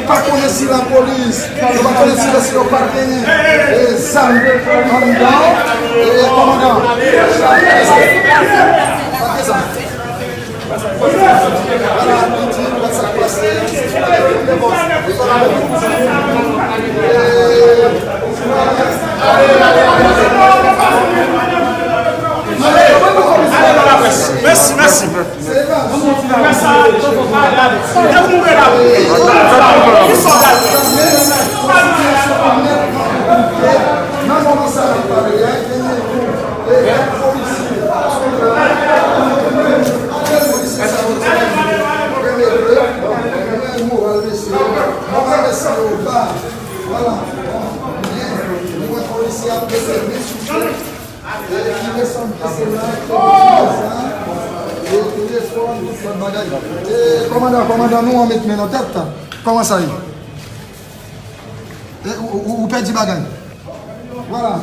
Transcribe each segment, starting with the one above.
pas connaître si la police, on va connaître si le partenaire, et ça, en dedans, et commandant. Merci, merci. Commandant, nous on met dans tête. Comment ça y est? Ou perdez bagaille. Voilà.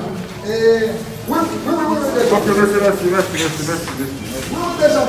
Et. Oui. Ok, merci. Oui, déjà,